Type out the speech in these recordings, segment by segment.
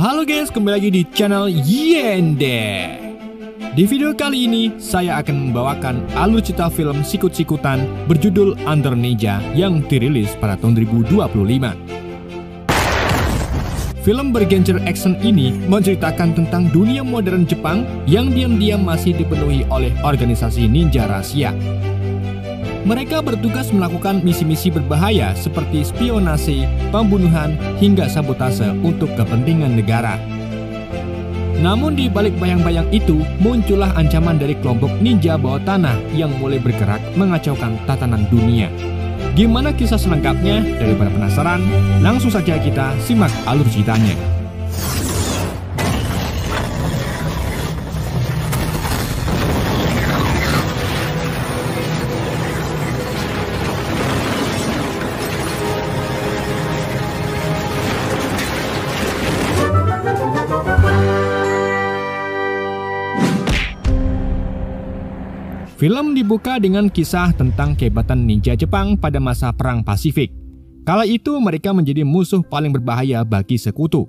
Halo guys, kembali lagi di channel Yende. Di video kali ini, saya akan membawakan alur cerita film sikut-sikutan berjudul Under Ninja yang dirilis pada tahun 2025. Film bergenre action ini menceritakan tentang dunia modern Jepang yang diam-diam masih dipenuhi oleh organisasi ninja rahasia. Mereka bertugas melakukan misi-misi berbahaya seperti spionase, pembunuhan, hingga sabotase untuk kepentingan negara. Namun di balik bayang-bayang itu, muncullah ancaman dari kelompok ninja bawah tanah yang mulai bergerak mengacaukan tatanan dunia. Gimana kisah selengkapnya? Daripada penasaran, langsung saja kita simak alur ceritanya. Film dibuka dengan kisah tentang kehebatan ninja Jepang pada masa Perang Pasifik. Kala itu mereka menjadi musuh paling berbahaya bagi sekutu.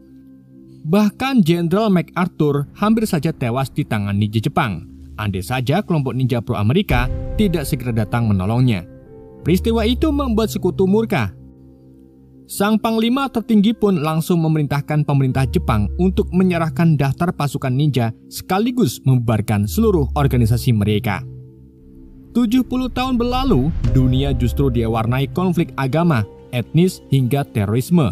Bahkan Jenderal MacArthur hampir saja tewas di tangan ninja Jepang, andai saja kelompok ninja pro Amerika tidak segera datang menolongnya. Peristiwa itu membuat sekutu murka. Sang panglima tertinggi pun langsung memerintahkan pemerintah Jepang untuk menyerahkan daftar pasukan ninja sekaligus membubarkan seluruh organisasi mereka. 70 tahun berlalu, dunia justru diwarnai konflik agama, etnis, hingga terorisme.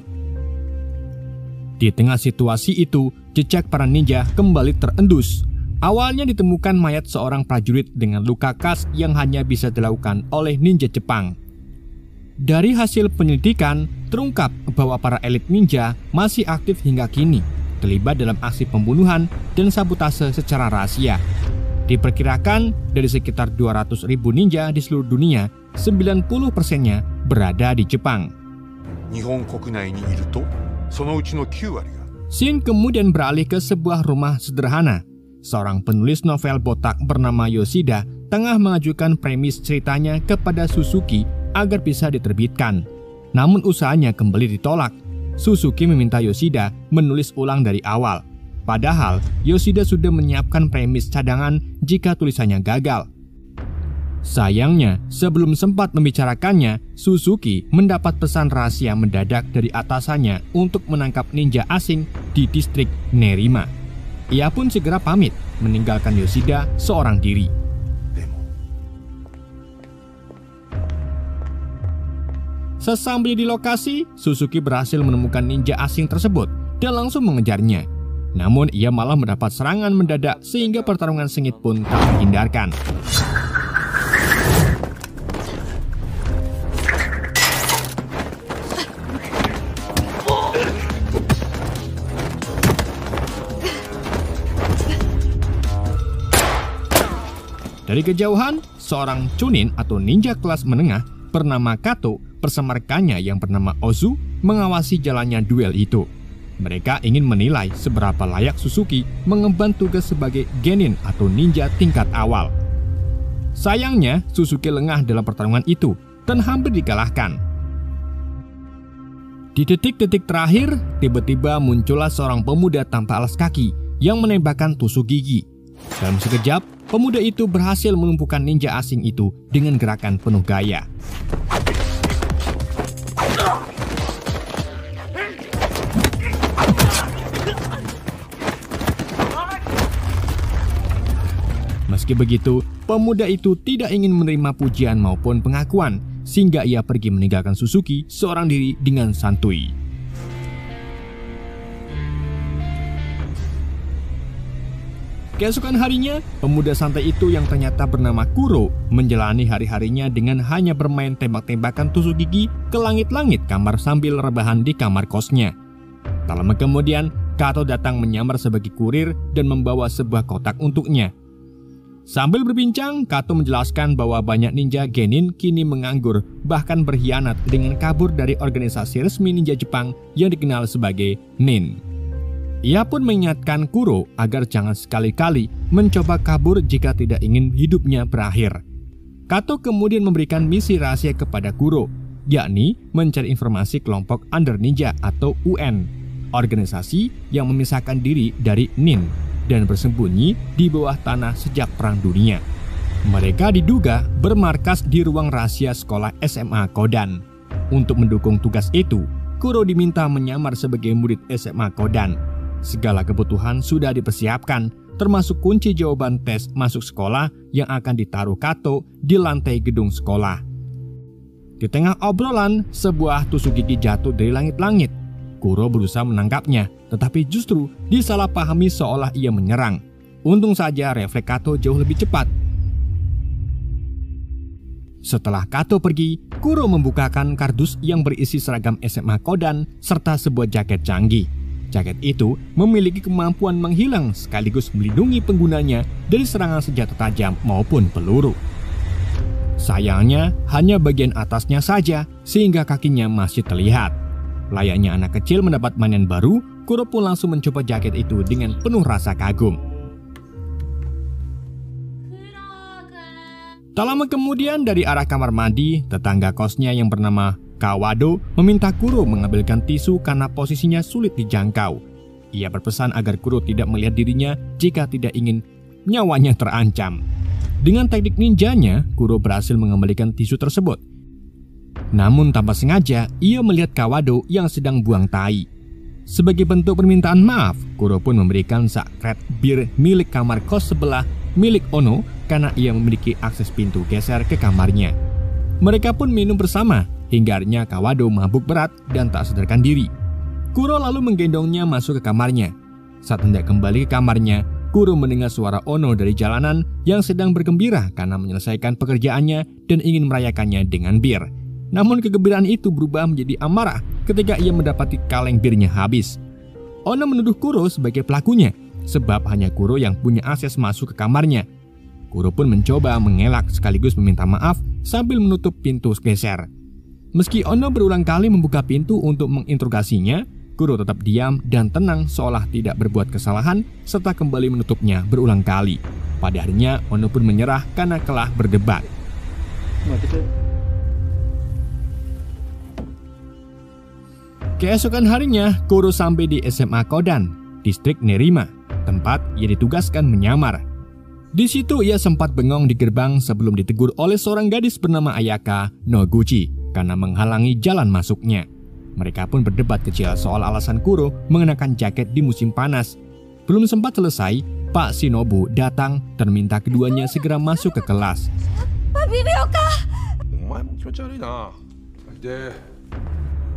Di tengah situasi itu, jejak para ninja kembali terendus. Awalnya ditemukan mayat seorang prajurit dengan luka khas yang hanya bisa dilakukan oleh ninja Jepang. Dari hasil penyelidikan, terungkap bahwa para elit ninja masih aktif hingga kini, terlibat dalam aksi pembunuhan dan sabotase secara rahasia. Diperkirakan dari sekitar 200.000 ninja di seluruh dunia, 90%-nya berada di Jepang. Scene kemudian beralih ke sebuah rumah sederhana. Seorang penulis novel botak bernama Yoshida tengah mengajukan premis ceritanya kepada Suzuki agar bisa diterbitkan. Namun usahanya kembali ditolak. Suzuki meminta Yoshida menulis ulang dari awal. Padahal, Yoshida sudah menyiapkan premis cadangan jika tulisannya gagal. Sayangnya, sebelum sempat membicarakannya, Suzuki mendapat pesan rahasia mendadak dari atasannya untuk menangkap ninja asing di distrik Nerima. Ia pun segera pamit, meninggalkan Yoshida seorang diri. Sesampai di lokasi, Suzuki berhasil menemukan ninja asing tersebut dan langsung mengejarnya. Namun ia malah mendapat serangan mendadak sehingga pertarungan sengit pun tak terhindarkan. Dari kejauhan, seorang chunin atau ninja kelas menengah bernama Kato bersama rekannya yang bernama Ozu mengawasi jalannya duel itu. Mereka ingin menilai seberapa layak Suzuki mengemban tugas sebagai genin atau ninja tingkat awal. Sayangnya, Suzuki lengah dalam pertarungan itu dan hampir dikalahkan. Di detik-detik terakhir, tiba-tiba muncullah seorang pemuda tanpa alas kaki yang menembakkan tusuk gigi. Dalam sekejap, pemuda itu berhasil melumpuhkan ninja asing itu dengan gerakan penuh gaya. Meski begitu, pemuda itu tidak ingin menerima pujian maupun pengakuan, sehingga ia pergi meninggalkan Suzuki seorang diri dengan santuy. Keesokan harinya, pemuda santai itu yang ternyata bernama Kuro menjalani hari-harinya dengan hanya bermain tembak-tembakan tusuk gigi ke langit-langit kamar sambil rebahan di kamar kosnya. Tak lama kemudian, Kato datang menyamar sebagai kurir dan membawa sebuah kotak untuknya. Sambil berbincang, Kato menjelaskan bahwa banyak ninja genin kini menganggur, bahkan berkhianat dengan kabur dari organisasi resmi ninja Jepang yang dikenal sebagai NIN. Ia pun mengingatkan Kuro agar jangan sekali-kali mencoba kabur jika tidak ingin hidupnya berakhir. Kato kemudian memberikan misi rahasia kepada Kuro, yakni mencari informasi kelompok Under Ninja atau UN. organisasi yang memisahkan diri dari Nin dan bersembunyi di bawah tanah sejak Perang Dunia. Mereka diduga bermarkas di ruang rahasia sekolah SMA Kodan. Untuk mendukung tugas itu, Kuro diminta menyamar sebagai murid SMA Kodan. Segala kebutuhan sudah dipersiapkan, termasuk kunci jawaban tes masuk sekolah yang akan ditaruh Kato di lantai gedung sekolah. Di tengah obrolan, sebuah tusuk gigi jatuh dari langit-langit. Kuro berusaha menangkapnya, tetapi justru disalahpahami seolah ia menyerang. Untung saja refleks Kato jauh lebih cepat. Setelah Kato pergi, Kuro membukakan kardus yang berisi seragam SMA Kodan serta sebuah jaket canggih. Jaket itu memiliki kemampuan menghilang sekaligus melindungi penggunanya dari serangan senjata tajam maupun peluru. Sayangnya, hanya bagian atasnya saja sehingga kakinya masih terlihat. Layaknya anak kecil mendapat mainan baru, Kuro pun langsung mencoba jaket itu dengan penuh rasa kagum. Tak lama kemudian dari arah kamar mandi, tetangga kosnya yang bernama Kawado meminta Kuro mengambilkan tisu karena posisinya sulit dijangkau. Ia berpesan agar Kuro tidak melihat dirinya jika tidak ingin nyawanya terancam. Dengan teknik ninjanya, Kuro berhasil mengembalikan tisu tersebut. Namun tanpa sengaja, ia melihat Kawado yang sedang buang tai. Sebagai bentuk permintaan maaf, Kuro pun memberikan sakret bir milik kamar kos sebelah milik Ono karena ia memiliki akses pintu geser ke kamarnya. Mereka pun minum bersama hingga akhirnya Kawado mabuk berat dan tak sadarkan diri. Kuro lalu menggendongnya masuk ke kamarnya. Saat hendak kembali ke kamarnya, Kuro mendengar suara Ono dari jalanan yang sedang bergembira karena menyelesaikan pekerjaannya dan ingin merayakannya dengan bir. Namun kegembiraan itu berubah menjadi amarah ketika ia mendapati kaleng birnya habis. Ono menuduh Kuro sebagai pelakunya, sebab hanya Kuro yang punya akses masuk ke kamarnya. Kuro pun mencoba mengelak sekaligus meminta maaf sambil menutup pintu geser. Meski Ono berulang kali membuka pintu untuk menginterogasinya, Kuro tetap diam dan tenang seolah tidak berbuat kesalahan serta kembali menutupnya berulang kali. Pada akhirnya Ono pun menyerah karena kalah berdebat. Keesokan harinya, Kuro sampai di SMA Kodan, distrik Nerima, tempat ia ditugaskan menyamar. Di situ ia sempat bengong di gerbang sebelum ditegur oleh seorang gadis bernama Ayaka Noguchi karena menghalangi jalan masuknya. Mereka pun berdebat kecil soal alasan Kuro mengenakan jaket di musim panas. Belum sempat selesai, Pak Shinobu datang dan minta keduanya segera masuk ke kelas.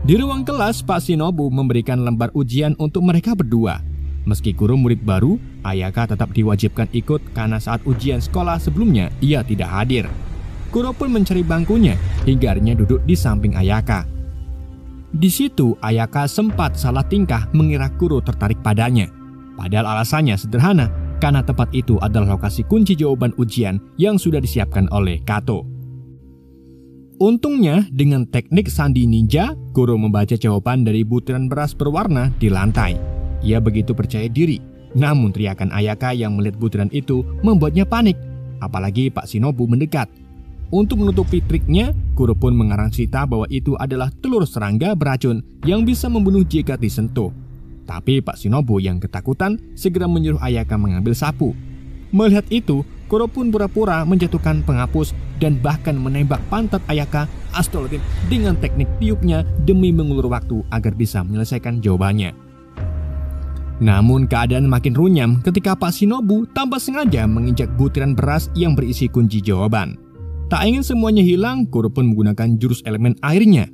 Di ruang kelas, Pak Shinobu memberikan lembar ujian untuk mereka berdua. Meski Kuro murid baru, Ayaka tetap diwajibkan ikut karena saat ujian sekolah sebelumnya ia tidak hadir. Kuro pun mencari bangkunya hingga akhirnya duduk di samping Ayaka. Di situ Ayaka sempat salah tingkah mengira Kuro tertarik padanya. Padahal alasannya sederhana, karena tempat itu adalah lokasi kunci jawaban ujian yang sudah disiapkan oleh Kato. Untungnya dengan teknik sandi ninja, Kuro membaca jawaban dari butiran beras berwarna di lantai. Ia begitu percaya diri, namun teriakan Ayaka yang melihat butiran itu membuatnya panik, apalagi Pak Shinobu mendekat. Untuk menutupi triknya, Kuro pun mengarang cerita bahwa itu adalah telur serangga beracun yang bisa membunuh jika disentuh. Tapi Pak Shinobu yang ketakutan segera menyuruh Ayaka mengambil sapu. Melihat itu, Kuro pun pura-pura menjatuhkan penghapus dan bahkan menembak pantat Ayaka astagfirullahaladzim dengan teknik tiupnya demi mengulur waktu agar bisa menyelesaikan jawabannya. Namun keadaan makin runyam ketika Pak Shinobu tanpa sengaja menginjak butiran beras yang berisi kunci jawaban. Tak ingin semuanya hilang, Kuro pun menggunakan jurus elemen airnya.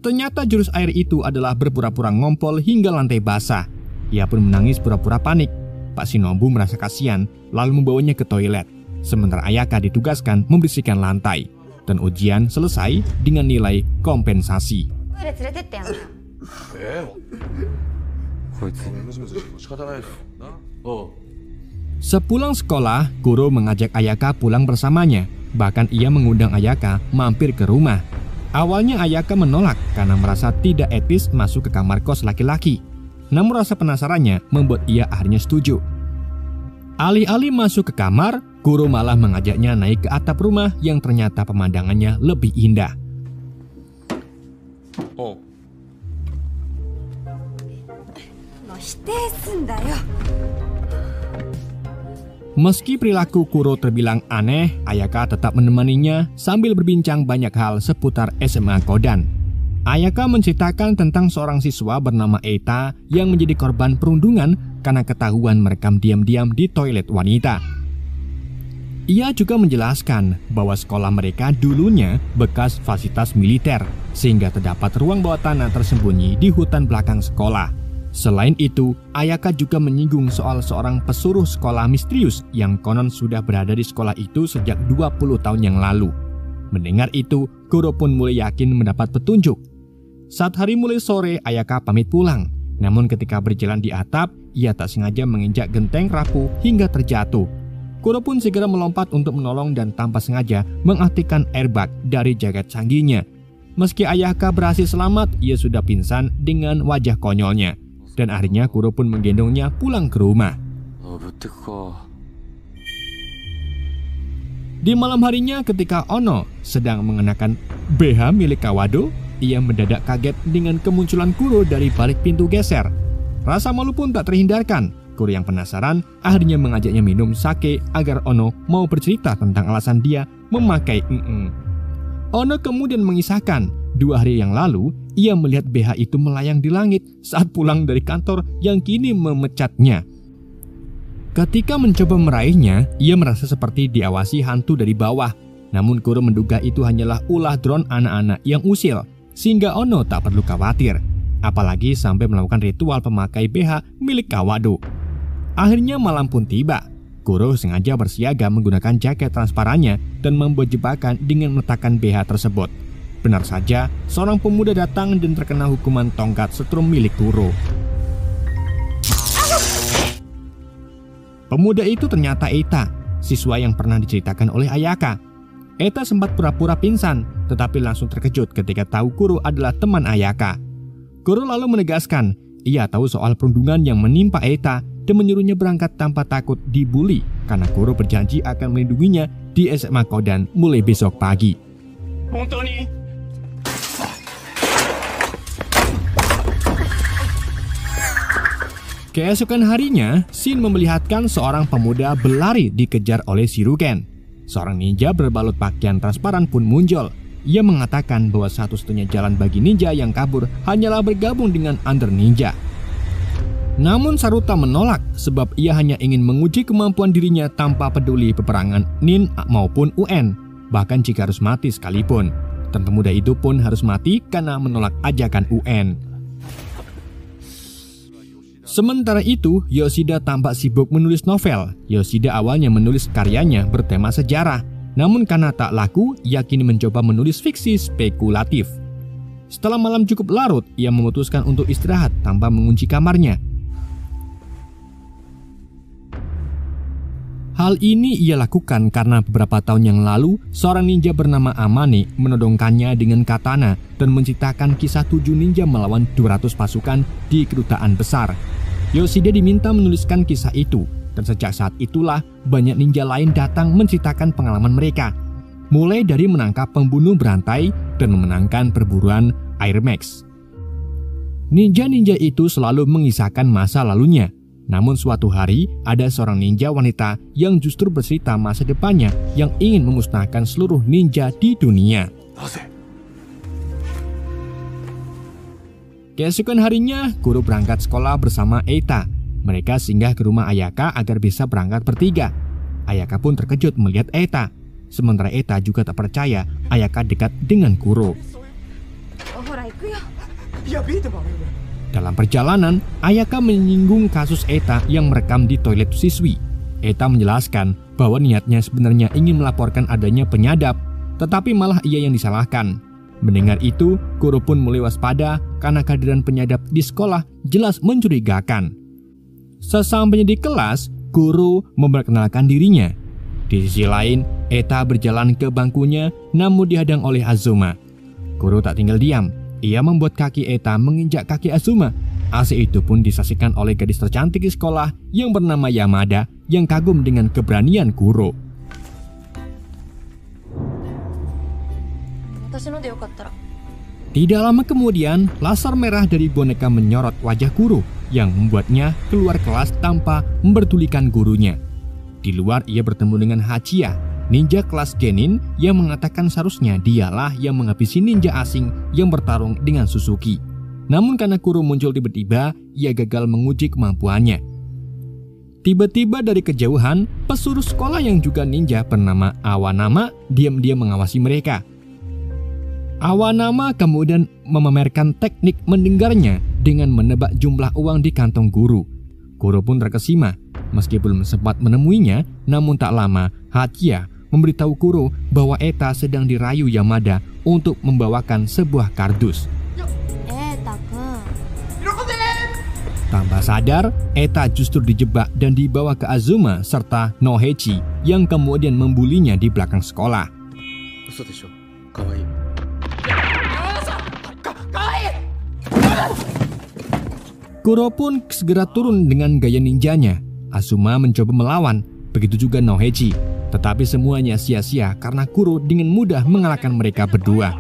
Ternyata jurus air itu adalah berpura-pura ngompol hingga lantai basah. Ia pun menangis pura-pura panik. Pak Shinobu merasa kasihan lalu membawanya ke toilet. Sementara Ayaka ditugaskan membersihkan lantai. Dan ujian selesai dengan nilai kompensasi. Sepulang sekolah, Kuro mengajak Ayaka pulang bersamanya. Bahkan ia mengundang Ayaka mampir ke rumah. Awalnya Ayaka menolak karena merasa tidak etis masuk ke kamar kos laki-laki. Namun rasa penasarannya membuat ia akhirnya setuju. Alih-alih masuk ke kamar, Kuro malah mengajaknya naik ke atap rumah yang ternyata pemandangannya lebih indah. Meski perilaku Kuro terbilang aneh, Ayaka tetap menemaninya sambil berbincang banyak hal seputar SMA Kodan. Ayaka menceritakan tentang seorang siswa bernama Eita yang menjadi korban perundungan karena ketahuan merekam diam-diam di toilet wanita. Ia juga menjelaskan bahwa sekolah mereka dulunya bekas fasilitas militer, sehingga terdapat ruang bawah tanah tersembunyi di hutan belakang sekolah. Selain itu, Ayaka juga menyinggung soal seorang pesuruh sekolah misterius yang konon sudah berada di sekolah itu sejak 20 tahun yang lalu. Mendengar itu, Kuro pun mulai yakin mendapat petunjuk. Saat hari mulai sore, Ayaka pamit pulang. Namun ketika berjalan di atap, ia tak sengaja menginjak genteng rapuh hingga terjatuh. Kuro pun segera melompat untuk menolong dan tanpa sengaja mengaktifkan airbag dari jaket canggihnya. Meski Ayaka berhasil selamat, ia sudah pingsan dengan wajah konyolnya. Dan akhirnya Kuro pun menggendongnya pulang ke rumah. Di malam harinya ketika Ono sedang mengenakan BH milik Kawado, ia mendadak kaget dengan kemunculan Kuro dari balik pintu geser. Rasa malu pun tak terhindarkan. Kuro yang penasaran akhirnya mengajaknya minum sake agar Ono mau bercerita tentang alasan dia memakai Ono kemudian mengisahkan 2 hari yang lalu ia melihat BH itu melayang di langit saat pulang dari kantor yang kini memecatnya. Ketika mencoba meraihnya, ia merasa seperti diawasi hantu dari bawah. Namun Kuro menduga itu hanyalah ulah drone anak-anak yang usil, sehingga Ono tak perlu khawatir. Apalagi sampai melakukan ritual pemakai BH milik Kawado. Akhirnya malam pun tiba. Kuro sengaja bersiaga menggunakan jaket transparannya dan membuat jebakan dengan meletakkan BH tersebut. Benar saja, seorang pemuda datang dan terkena hukuman tongkat setrum milik Kuro. Pemuda itu ternyata Eita, siswa yang pernah diceritakan oleh Ayaka. Eita sempat pura-pura pingsan, tetapi langsung terkejut ketika tahu Kuro adalah teman Ayaka. Kuro lalu menegaskan, ia tahu soal perundungan yang menimpa Eita dan menyuruhnya berangkat tanpa takut dibully karena Kuro berjanji akan melindunginya di SMA Kodan mulai besok pagi. Keesokan harinya, Shin memperlihatkan seorang pemuda berlari dikejar oleh Shiruken. Seorang ninja berbalut pakaian transparan pun muncul. Ia mengatakan bahwa satu-satunya jalan bagi ninja yang kabur hanyalah bergabung dengan Under Ninja. Namun Saruta menolak sebab ia hanya ingin menguji kemampuan dirinya tanpa peduli peperangan Nin maupun UN, bahkan jika harus mati sekalipun. Dan pemuda itu pun harus mati karena menolak ajakan UN. Sementara itu, Yoshida tampak sibuk menulis novel. Yoshida awalnya menulis karyanya bertema sejarah, namun karena tak laku, ia kini mencoba menulis fiksi spekulatif. Setelah malam cukup larut, ia memutuskan untuk istirahat tanpa mengunci kamarnya. Hal ini ia lakukan karena beberapa tahun yang lalu, seorang ninja bernama Amane menodongkannya dengan katana dan menceritakan kisah 7 ninja melawan 200 pasukan di kedutaan besar. Yoshida diminta menuliskan kisah itu, dan sejak saat itulah banyak ninja lain datang menceritakan pengalaman mereka. Mulai dari menangkap pembunuh berantai dan memenangkan perburuan Air Max. Ninja-ninja itu selalu mengisahkan masa lalunya. Namun suatu hari, ada seorang ninja wanita yang justru bercerita masa depannya yang ingin memusnahkan seluruh ninja di dunia. Keesokan harinya, Kuro berangkat sekolah bersama Eita. Mereka singgah ke rumah Ayaka agar bisa berangkat bertiga. Ayaka pun terkejut melihat Eita. Sementara Eita juga tak percaya Ayaka dekat dengan Kuro. Dalam perjalanan, Ayaka menyinggung kasus Eita yang merekam di toilet siswi. Eita menjelaskan bahwa niatnya sebenarnya ingin melaporkan adanya penyadap, tetapi malah ia yang disalahkan. Mendengar itu, Kuro pun mulai waspada karena kehadiran penyadap di sekolah jelas mencurigakan. Sesampainya di kelas, Kuro memperkenalkan dirinya. Di sisi lain, Eita berjalan ke bangkunya namun dihadang oleh Azuma. Kuro tak tinggal diam. Ia membuat kaki Eita menginjak kaki Azuma. Aksi itu pun disaksikan oleh gadis tercantik di sekolah yang bernama Yamada yang kagum dengan keberanian Kuro. Tidak lama kemudian, laser merah dari boneka menyorot wajah Kuro. yang membuatnya keluar kelas tanpa memperdulikan gurunya. Di luar ia bertemu dengan Hachiya, ninja kelas Genin yang mengatakan seharusnya dialah yang menghabisi ninja asing yang bertarung dengan Suzuki. Namun karena Kuro muncul tiba-tiba, ia gagal menguji kemampuannya. Tiba-tiba dari kejauhan, pesuruh sekolah yang juga ninja bernama Awanama diam-diam mengawasi mereka. Awanama kemudian memamerkan teknik mendengarnya dengan menebak jumlah uang di kantong guru. Kuro pun terkesima. Meski belum sempat menemuinya, namun tak lama Hachiya memberitahu Kuro bahwa Eta sedang dirayu Yamada untuk membawakan sebuah kardus. Tanpa sadar, Eta justru dijebak dan dibawa ke Azuma serta Nohechi yang kemudian membulinya di belakang sekolah. Kuro pun segera turun dengan gaya ninjanya. Azuma mencoba melawan, begitu juga Nohechi. Tetapi semuanya sia-sia karena Kuro dengan mudah mengalahkan mereka berdua.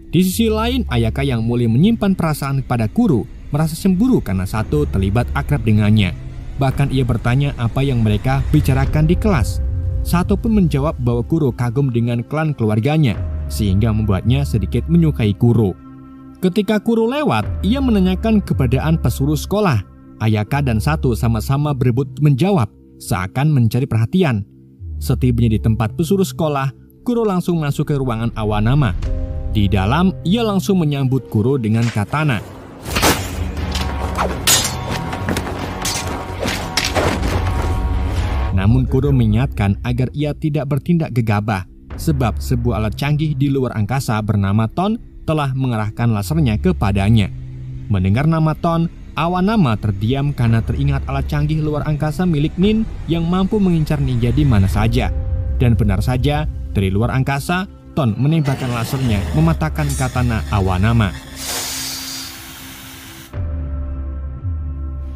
Di sisi lain, Ayaka yang mulai menyimpan perasaan kepada Kuro merasa cemburu karena Sato terlibat akrab dengannya. Bahkan ia bertanya apa yang mereka bicarakan di kelas. Sato pun menjawab bahwa Kuro kagum dengan klan keluarganya, sehingga membuatnya sedikit menyukai Kuro. Ketika Kuro lewat, ia menanyakan keberadaan pesuruh sekolah. Ayaka dan Sato sama-sama berebut menjawab, seakan mencari perhatian. Setibanya di tempat pesuruh sekolah, Kuro langsung masuk ke ruangan Awanama. Di dalam, ia langsung menyambut Kuro dengan katana. Namun Kuro mengingatkan agar ia tidak bertindak gegabah, sebab sebuah alat canggih di luar angkasa bernama Ton telah mengarahkan lasernya kepadanya. Mendengar nama Ton, Awanama terdiam karena teringat alat canggih luar angkasa milik Nin yang mampu mengincar ninja di mana saja. Dan benar saja, dari luar angkasa, Ton menembakkan lasernya mematahkan katana Awanama.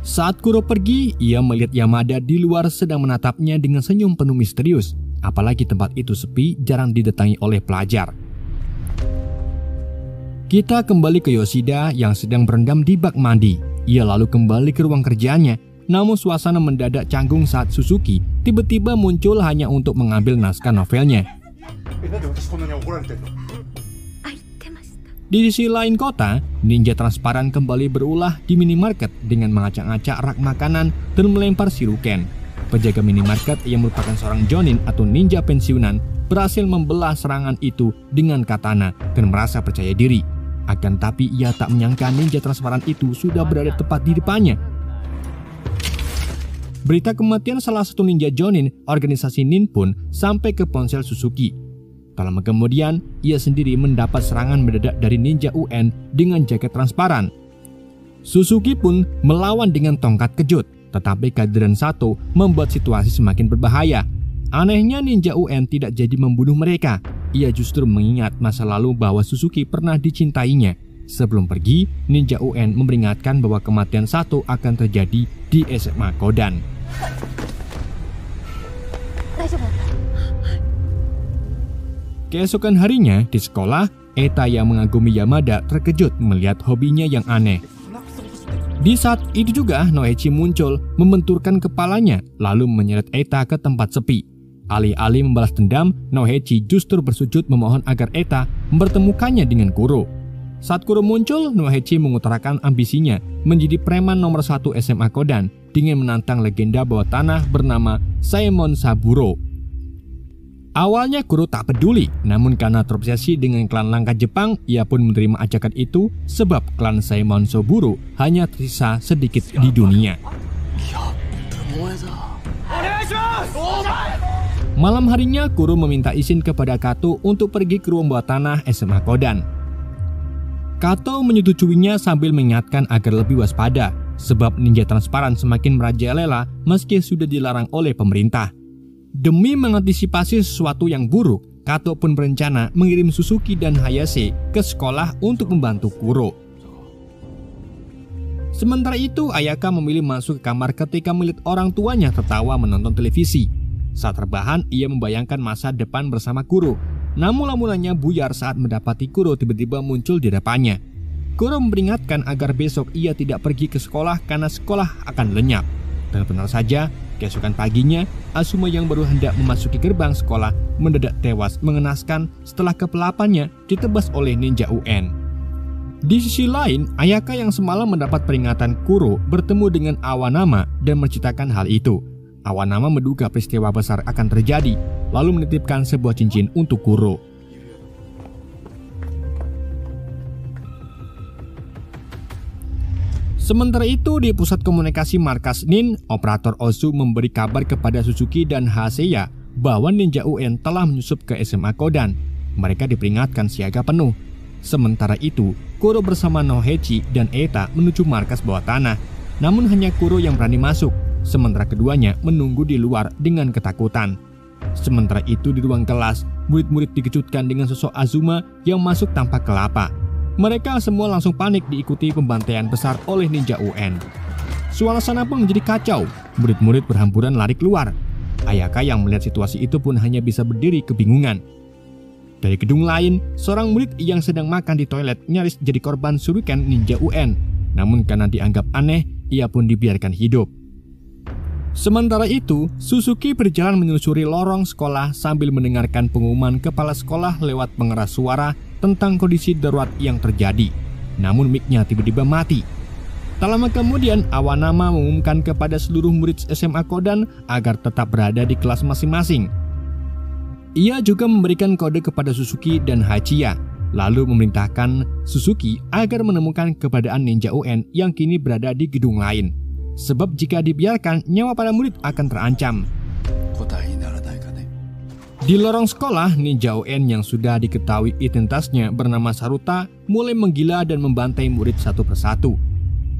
Saat Kuro pergi, ia melihat Yamada di luar sedang menatapnya dengan senyum penuh misterius. Apalagi tempat itu sepi, jarang didatangi oleh pelajar. Kita kembali ke Yoshida yang sedang berendam di bak mandi. Ia lalu kembali ke ruang kerjanya, namun suasana mendadak canggung saat Suzuki tiba-tiba muncul hanya untuk mengambil naskah novelnya. Di sisi lain kota, ninja transparan kembali berulah di minimarket dengan mengacak-acak rak makanan dan melempar shuriken. Penjaga minimarket yang merupakan seorang jonin atau ninja pensiunan berhasil membelah serangan itu dengan katana dan merasa percaya diri. Akan tapi ia tak menyangka ninja transparan itu sudah berada tepat di depannya. Berita kematian salah satu ninja jonin organisasi Nin pun sampai ke ponsel Suzuki. Tak lama kemudian, ia sendiri mendapat serangan mendadak dari ninja UN dengan jaket transparan. Suzuki pun melawan dengan tongkat kejut, tetapi kehadiran Sato membuat situasi semakin berbahaya. Anehnya ninja UN tidak jadi membunuh mereka. Ia justru mengingat masa lalu bahwa Suzuki pernah dicintainya. Sebelum pergi, ninja UN memperingatkan bahwa kematian Sato akan terjadi di SMA Kodan. Keesokan harinya di sekolah, Eta yang mengagumi Yamada terkejut melihat hobinya yang aneh. Di saat itu juga Nohechi muncul membenturkan kepalanya lalu menyeret Eta ke tempat sepi. Alih-alih membalas dendam, Nohechi justru bersujud memohon agar Eta mempertemukannya dengan Kuro. Saat Kuro muncul, Nohechi mengutarakan ambisinya menjadi preman nomor 1 SMA Kodan dengan menantang legenda bawah tanah bernama Saemon Saburo. Awalnya Kuro tak peduli, namun karena terobsesi dengan klan langka Jepang, ia pun menerima ajakan itu sebab klan Saemon Saburo hanya tersisa sedikit di dunia. Malam harinya, Kuro meminta izin kepada Kato untuk pergi ke ruang bawah tanah SMA Kodan. Kato menyetujuinya sambil mengingatkan agar lebih waspada, sebab ninja transparan semakin merajalela meski sudah dilarang oleh pemerintah. Demi mengantisipasi sesuatu yang buruk, Kato pun berencana mengirim Suzuki dan Hayase ke sekolah untuk membantu Kuro. Sementara itu, Ayaka memilih masuk ke kamar ketika melihat orang tuanya tertawa menonton televisi. Saat terbahan, ia membayangkan masa depan bersama Kuro. Namun lamunannya buyar saat mendapati Kuro tiba-tiba muncul di depannya. Kuro memperingatkan agar besok ia tidak pergi ke sekolah karena sekolah akan lenyap. Dan benar saja, keesokan paginya, Asuma yang baru hendak memasuki gerbang sekolah mendadak tewas mengenaskan setelah kepelapannya ditebas oleh ninja UN. Di sisi lain, Ayaka yang semalam mendapat peringatan Kuro bertemu dengan Awanama dan menceritakan hal itu. Awanama menduga peristiwa besar akan terjadi, lalu menitipkan sebuah cincin untuk Kuro. Sementara itu, di pusat komunikasi markas Nin, operator Ozu memberi kabar kepada Suzuki dan Haseya bahwa ninja UN telah menyusup ke SMA Kodan. Mereka diperingatkan siaga penuh. Sementara itu, Kuro bersama Nohechi dan Eita menuju markas bawah tanah. Namun hanya Kuro yang berani masuk, sementara keduanya menunggu di luar dengan ketakutan. Sementara itu di ruang kelas, murid-murid dikejutkan dengan sosok Azuma yang masuk tanpa kelapa. Mereka semua langsung panik diikuti pembantaian besar oleh ninja UN. Suasana pun menjadi kacau, murid-murid berhamburan lari keluar. Ayaka yang melihat situasi itu pun hanya bisa berdiri kebingungan. Dari gedung lain, seorang murid yang sedang makan di toilet nyaris jadi korban shuriken ninja UN. Namun karena dianggap aneh, ia pun dibiarkan hidup. Sementara itu, Suzuki berjalan menyusuri lorong sekolah sambil mendengarkan pengumuman kepala sekolah lewat pengeras suara tentang kondisi darurat yang terjadi. Namun mic-nya tiba-tiba mati. Tak lama kemudian, Awanama mengumumkan kepada seluruh murid SMA Kodan agar tetap berada di kelas masing-masing. Ia juga memberikan kode kepada Suzuki dan Hachiya, lalu memerintahkan Suzuki agar menemukan keberadaan ninja UN yang kini berada di gedung lain. Sebab jika dibiarkan, nyawa para murid akan terancam. Di lorong sekolah, ninja UN yang sudah diketahui identitasnya bernama Saruta mulai menggila dan membantai murid satu persatu.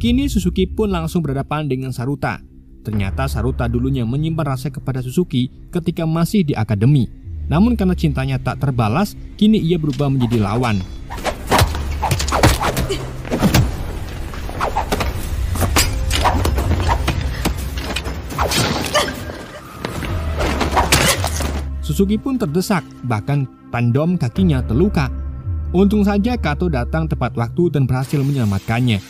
Kini Suzuki pun langsung berhadapan dengan Saruta. Ternyata Saruta dulunya menyimpan rasa kepada Suzuki ketika masih di akademi. Namun karena cintanya tak terbalas, kini ia berubah menjadi lawan. Suzuki pun terdesak, bahkan tandon kakinya terluka. Untung saja Kato datang tepat waktu dan berhasil menyelamatkannya.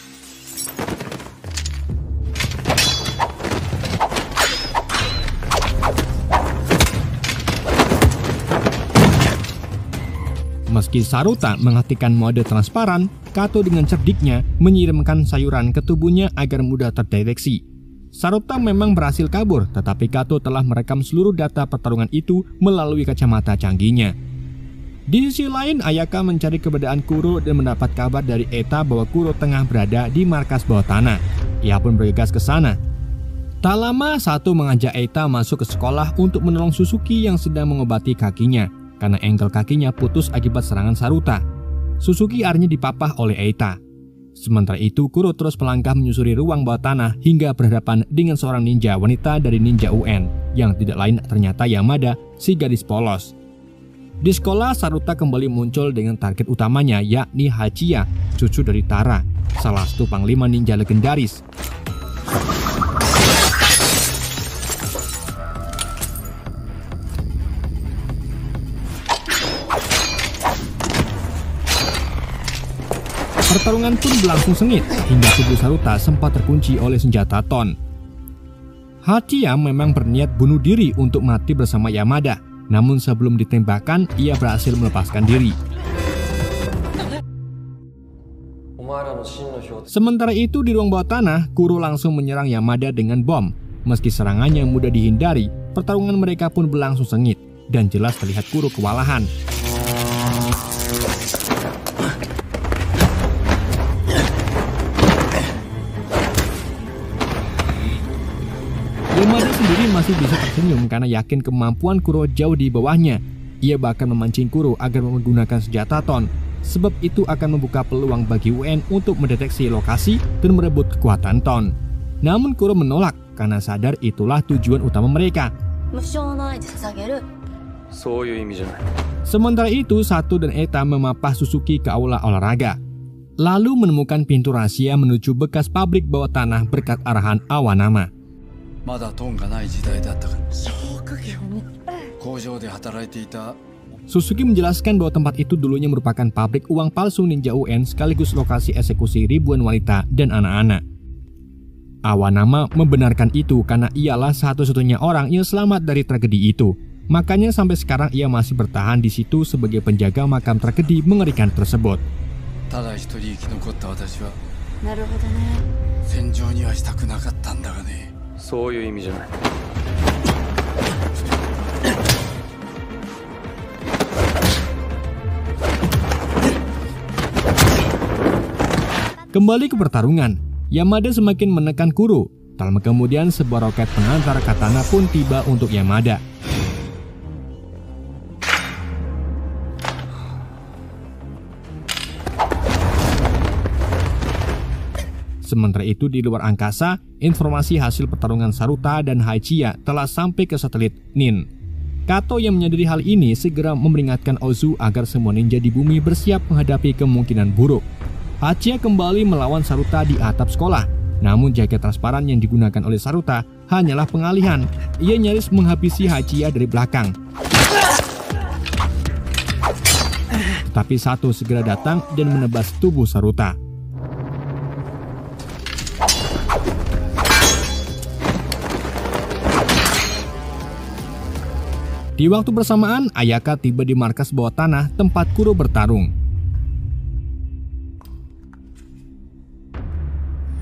Meski Saruta menghatikan mode transparan, Kato dengan cerdiknya menyiramkan sayuran ke tubuhnya agar mudah terdeteksi. Saruta memang berhasil kabur, tetapi Kato telah merekam seluruh data pertarungan itu melalui kacamata canggihnya. Di sisi lain, Ayaka mencari keberadaan Kuro dan mendapat kabar dari Eita bahwa Kuro tengah berada di markas bawah tanah. Ia pun bergegas ke sana. Tak lama, Sato mengajak Eita masuk ke sekolah untuk menolong Suzuki yang sedang mengobati kakinya, karena engkel kakinya putus akibat serangan Saruta. Suzuki akhirnya dipapah oleh Eita. Sementara itu, Kuro terus melangkah menyusuri ruang bawah tanah hingga berhadapan dengan seorang ninja wanita dari ninja UN, yang tidak lain ternyata Yamada, si gadis polos. Di sekolah, Saruta kembali muncul dengan target utamanya, yakni Hachiya, cucu dari Tara, salah satu panglima ninja legendaris. Pertarungan pun berlangsung sengit hingga tubuh Saruta sempat terkunci oleh senjata Ton. Hachiya memang berniat bunuh diri untuk mati bersama Yamada, namun sebelum ditembakkan ia berhasil melepaskan diri. Sementara itu di ruang bawah tanah, Kuro langsung menyerang Yamada dengan bom. Meski serangannya mudah dihindari, pertarungan mereka pun berlangsung sengit dan jelas terlihat Kuro kewalahan. Yamada sendiri masih bisa tersenyum karena yakin kemampuan Kuro jauh di bawahnya. Ia bahkan memancing Kuro agar menggunakan senjata Ton, sebab itu akan membuka peluang bagi UN untuk mendeteksi lokasi dan merebut kekuatan Ton. Namun Kuro menolak karena sadar itulah tujuan utama mereka. Sementara itu, Sato dan Eita memapah Suzuki ke aula olahraga. lalu menemukan pintu rahasia menuju bekas pabrik bawah tanah berkat arahan Awanama. Suzuki menjelaskan bahwa tempat itu dulunya merupakan pabrik uang palsu ninja UN sekaligus lokasi eksekusi ribuan wanita dan anak-anak. Awanama membenarkan itu karena ialah satu-satunya orang yang selamat dari tragedi itu. Makanya sampai sekarang ia masih bertahan di situ sebagai penjaga makam tragedi mengerikan tersebut. Kembali ke pertarungan, Yamada semakin menekan Kuro. Tak lama kemudian sebuah roket pengantar katana pun tiba untuk Yamada. Sementara itu di luar angkasa, informasi hasil pertarungan Saruta dan Haichiya telah sampai ke satelit Nin. Kato yang menyadari hal ini segera memperingatkan Ozu agar semua ninja di bumi bersiap menghadapi kemungkinan buruk. Haichiya kembali melawan Saruta di atap sekolah. Namun jaket transparan yang digunakan oleh Saruta hanyalah pengalihan. Ia nyaris menghabisi Haichiya dari belakang. Tetapi Sato segera datang dan menebas tubuh Saruta. Di waktu bersamaan, Ayaka tiba di markas bawah tanah tempat Kuro bertarung.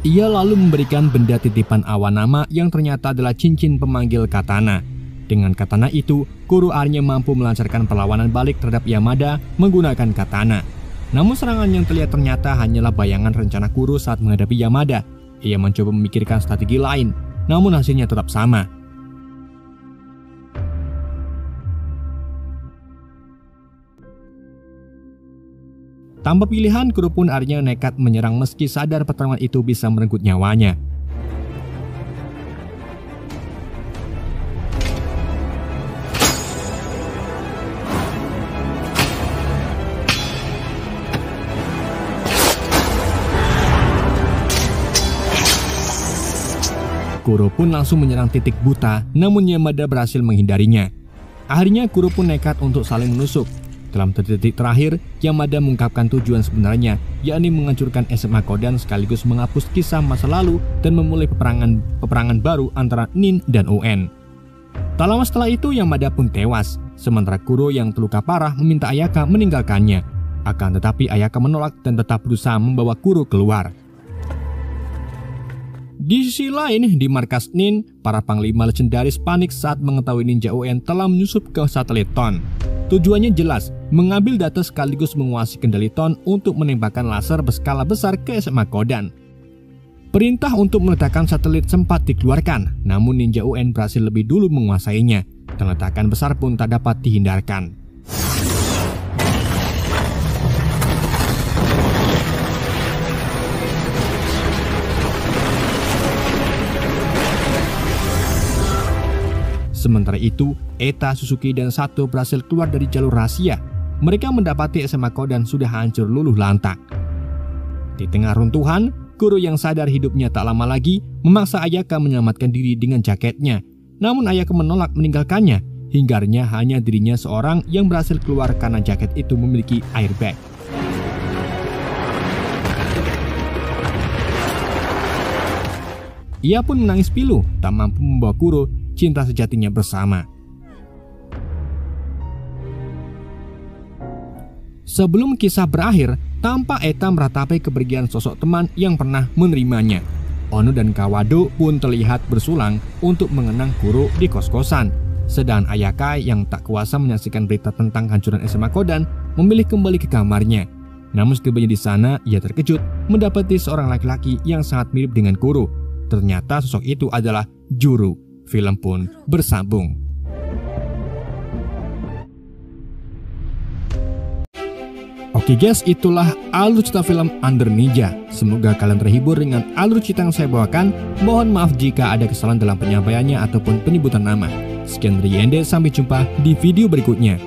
Ia lalu memberikan benda titipan Awanama yang ternyata adalah cincin pemanggil katana. Dengan katana itu, Kuro akhirnya mampu melancarkan perlawanan balik terhadap Yamada menggunakan katana. Namun serangan yang terlihat ternyata hanyalah bayangan rencana Kuro saat menghadapi Yamada. Ia mencoba memikirkan strategi lain, namun hasilnya tetap sama. Tanpa pilihan, Kuro pun akhirnya nekat menyerang meski sadar pertarungan itu bisa merenggut nyawanya. Kuro pun langsung menyerang titik buta, namun Yamada berhasil menghindarinya. Akhirnya Kuro pun nekat untuk saling menusuk. Dalam detik terakhir, Yamada mengungkapkan tujuan sebenarnya, yakni menghancurkan SMA Kodan sekaligus menghapus kisah masa lalu dan memulai peperangan baru antara Nin dan UN. Tak lama setelah itu, Yamada pun tewas, sementara Kuro yang terluka parah meminta Ayaka meninggalkannya. Akan tetapi Ayaka menolak dan tetap berusaha membawa Kuro keluar. Di sisi lain, di markas Nin, para panglima legendaris panik saat mengetahui ninja UN telah menyusup ke satelit Ton. Tujuannya jelas, mengambil data sekaligus menguasai kendali Ton untuk menembakkan laser berskala besar ke SMA Kodan. Perintah untuk meletakkan satelit sempat dikeluarkan, namun ninja UN berhasil lebih dulu menguasainya, dan ledakan besar pun tak dapat dihindarkan. Sementara itu, Eta, Suzuki, dan Sato berhasil keluar dari jalur rahasia. Mereka mendapati SMA Kodan sudah hancur luluh lantak. Di tengah runtuhan, Kuro yang sadar hidupnya tak lama lagi memaksa Ayaka menyelamatkan diri dengan jaketnya. Namun Ayaka menolak meninggalkannya, hingga hanya dirinya seorang yang berhasil keluar karena jaket itu memiliki airbag. Ia pun menangis pilu, tak mampu membawa Kuro cinta sejatinya bersama. Sebelum kisah berakhir, tampak Eta meratapi kepergian sosok teman yang pernah menerimanya. Ono dan Kawado pun terlihat bersulang untuk mengenang Kuro di kos-kosan. Sedang Ayaka yang tak kuasa menyaksikan berita tentang hancuran SMA Kodan memilih kembali ke kamarnya. Namun setibanya di sana, ia terkejut mendapati seorang laki-laki yang sangat mirip dengan Kuro. Ternyata sosok itu adalah Juru. Film pun bersambung. Oke guys, itulah alur cerita film Under Ninja. Semoga kalian terhibur dengan alur cerita yang saya bawakan. Mohon maaf jika ada kesalahan dalam penyampaiannya ataupun penyebutan nama. Sekian dari Yende, sampai jumpa di video berikutnya.